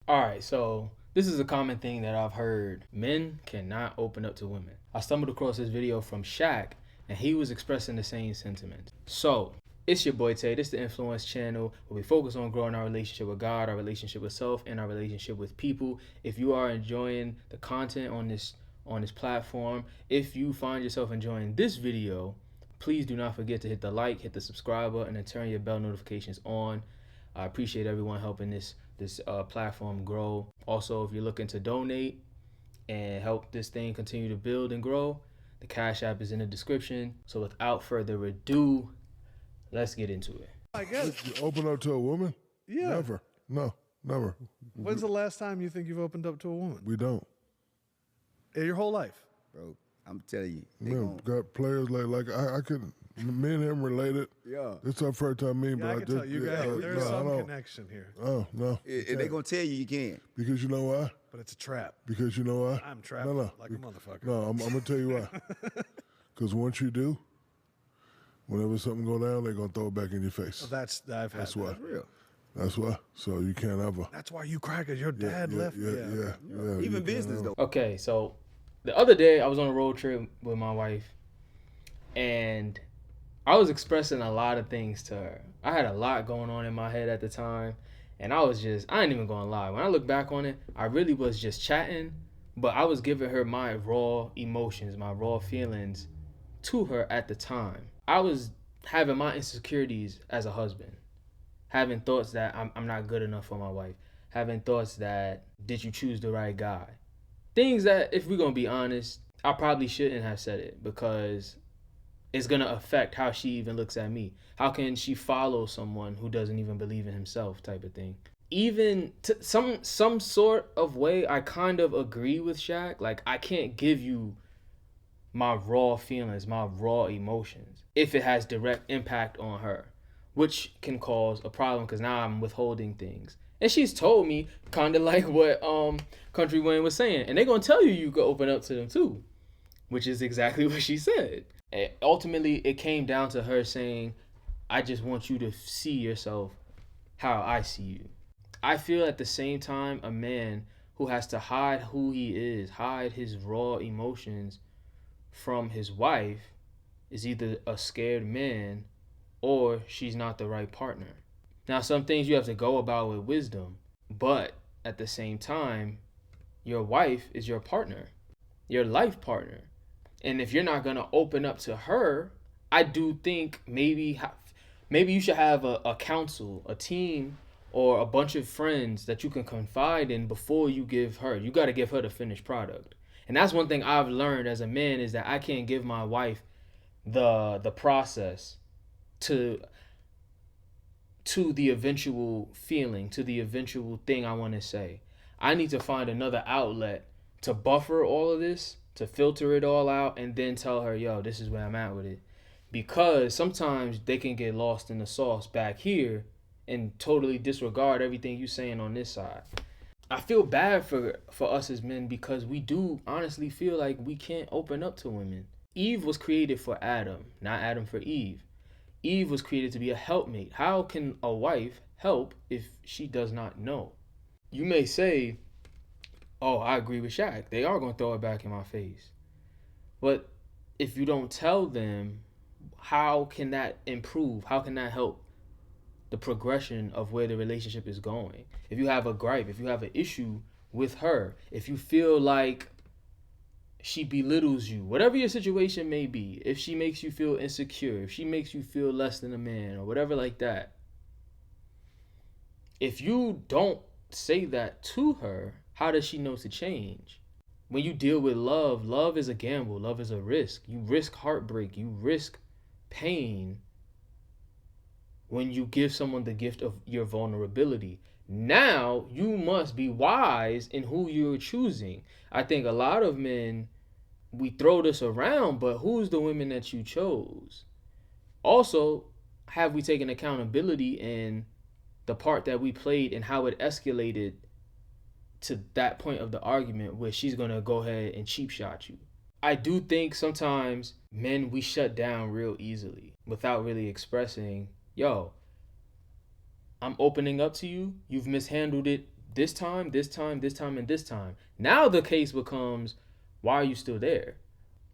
All right, so this is a common thing that I've heard. Men cannot open up to women. I stumbled across this video from Shaq, and he was expressing the same sentiment. So, it's your boy Tay. This is the Influence channel where we focus on growing our relationship with God, our relationship with self, and our relationship with people. If you are enjoying the content on this platform, if you find yourself enjoying this video, please do not forget to hit the like, hit the subscribe button, and turn your bell notifications on. I appreciate everyone helping this platform grow. Also, if you're looking to donate and help this thing continue to build and grow, the Cash App is in the description. So without further ado, let's get into it. I guess. You open up to a woman? Yeah. Never. No, never. When's the last time you think you've opened up to a woman? We don't. In your whole life? Bro, I'm telling you. Man, got players like I could. Me and him related. Yeah. It's our first time meeting, Yeah, but I can tell you guys, there's no, I some don't. connection here. Oh, no. And they going to tell you can't. Because you know why? But it's a trap. Because you know why? I'm trapped No. like a motherfucker. No, I'm going to tell you why. Because once you do, whenever something go down, they're going to throw it back in your face. I've had That's that. why. That's real. That's why. So you can't ever. That's why you crackers, your dad left. Yeah. you Even can't business, ever. though. Okay, so the other day I was on a road trip with my wife, and I was expressing a lot of things to her. I had a lot going on in my head at the time, and I ain't even gonna lie. When I look back on it, I really was just chatting, but I was giving her my raw emotions, my raw feelings to her at the time. I was having my insecurities as a husband, having thoughts that I'm not good enough for my wife, having thoughts that, did you choose the right guy? Things that, if we're gonna be honest, I probably shouldn't have said it, because it's gonna affect how she even looks at me. How can she follow someone who doesn't even believe in himself, type of thing? Even to some sort of way, I kind of agree with Shaq. Like, I can't give you my raw feelings, my raw emotions, if it has direct impact on her, which can cause a problem, because now I'm withholding things. And she's told me, kind of like what Country Wayne was saying, and they're gonna tell you can open up to them too, which is exactly what she said. And ultimately, it came down to her saying, I just want you to see yourself how I see you. I feel at the same time, a man who has to hide who he is, hide his raw emotions from his wife, is either a scared man or she's not the right partner. Now, some things you have to go about with wisdom, but at the same time, your wife is your partner, your life partner. And if you're not going to open up to her, I do think maybe you should have a council, a team, or a bunch of friends that you can confide in before you give her. You got to give her the finished product. And that's one thing I've learned as a man, is that I can't give my wife the process to the eventual feeling, to the eventual thing I want to say. I need to find another outlet to buffer all of this, to filter it all out, and then tell her, yo, this is where I'm at with it. Because sometimes they can get lost in the sauce back here and totally disregard everything you're saying on this side. I feel bad for us as men, because we do honestly feel like we can't open up to women. Eve was created for Adam, not Adam for Eve. Eve was created to be a helpmate. How can a wife help if she does not know? You may say, oh, I agree with Shaq. They are going to throw it back in my face. But if you don't tell them, how can that improve? How can that help the progression of where the relationship is going? If you have a gripe, if you have an issue with her, if you feel like she belittles you, whatever your situation may be, if she makes you feel insecure, if she makes you feel less than a man, or whatever like that, if you don't say that to her, how does she know to change? When you deal with love, love is a gamble. Love is a risk. You risk heartbreak. You risk pain when you give someone the gift of your vulnerability. Now, you must be wise in who you're choosing. I think a lot of men, we throw this around, but who's the women that you chose? Also, have we taken accountability in the part that we played and how it escalated to that point of the argument where she's going to go ahead and cheap shot you? I do think sometimes men, we shut down real easily without really expressing, yo, I'm opening up to you. You've mishandled it this time, this time, this time, and this time. Now the case becomes, why are you still there?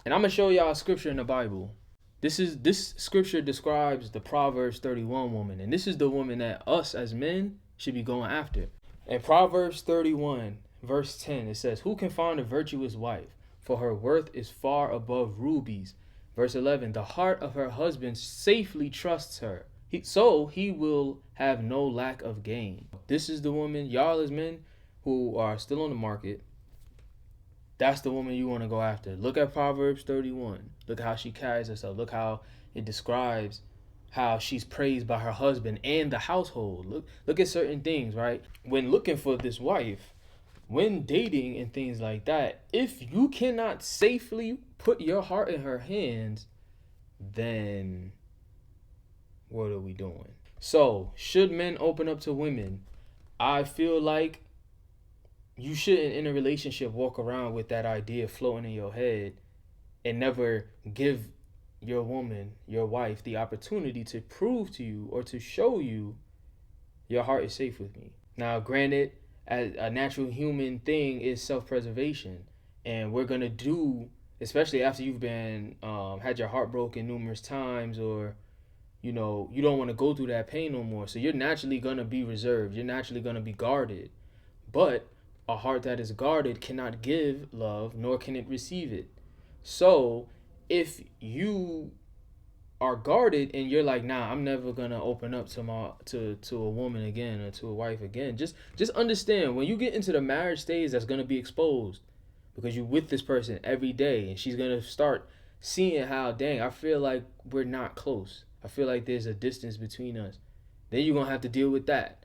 And I'm gonna show y'all a scripture in the Bible. This scripture describes the Proverbs 31 woman, and this is the woman that us as men should be going after. In Proverbs 31, verse 10, it says, "Who can find a virtuous wife? For her worth is far above rubies." Verse 11, "The heart of her husband safely trusts her, so he will have no lack of gain." This is the woman, y'all as men who are still on the market, that's the woman you want to go after. Look at Proverbs 31. Look how she carries herself. Look how it describes how she's praised by her husband and the household. Look at certain things, right? When looking for this wife, when dating and things like that, if you cannot safely put your heart in her hands, then what are we doing? So, should men open up to women? I feel like you shouldn't in a relationship walk around with that idea floating in your head and never give your woman, your wife, the opportunity to prove to you or to show you your heart is safe with me. Now, granted, as a natural human thing is self-preservation, and we're gonna do, especially after you've been had your heart broken numerous times, or you don't want to go through that pain no more, so you're naturally gonna be reserved, you're naturally gonna be guarded. But a heart that is guarded cannot give love, nor can it receive it. So if you are guarded and you're like, nah, I'm never gonna open up to a woman again or to a wife again, just understand, when you get into the marriage stage, that's gonna be exposed, because you're with this person every day, and she's gonna start seeing how, dang, I feel like we're not close. I feel like there's a distance between us. Then you're gonna have to deal with that.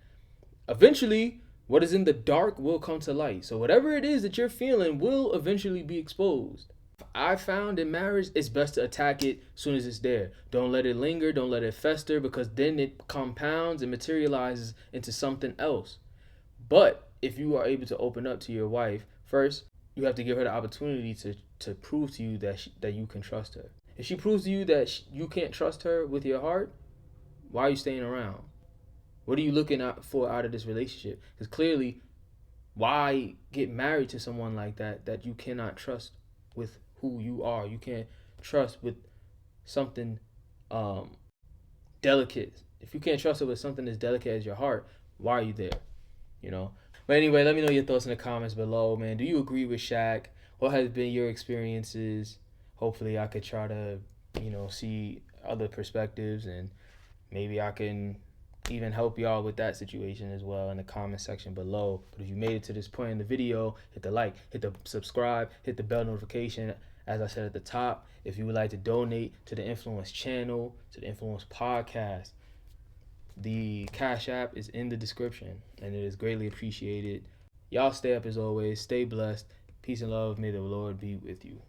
Eventually, what is in the dark will come to light. So whatever it is that you're feeling will eventually be exposed. I found in marriage, it's best to attack it as soon as it's there. Don't let it linger. Don't let it fester, because then it compounds and materializes into something else. But if you are able to open up to your wife, first, you have to give her the opportunity to prove to you that you can trust her. If she proves to you that you can't trust her with your heart, why are you staying around? What are you looking for out of this relationship? Because clearly, why get married to someone like that you cannot trust with who you are? You can't trust with something delicate. If you can't trust it with something as delicate as your heart, why are you there? But anyway, let me know your thoughts in the comments below, man. Do you agree with Shaq? What has been your experiences? Hopefully I could try to, see other perspectives, and maybe I can even help y'all with that situation as well in the comment section below. But if you made it to this point in the video, hit the like, hit the subscribe, hit the bell notification. As I said at the top, if you would like to donate to the Nfluence channel, to the Nfluence podcast, the Cash App is in the description, and it is greatly appreciated. Y'all stay up as always. Stay blessed. Peace and love. May the Lord be with you.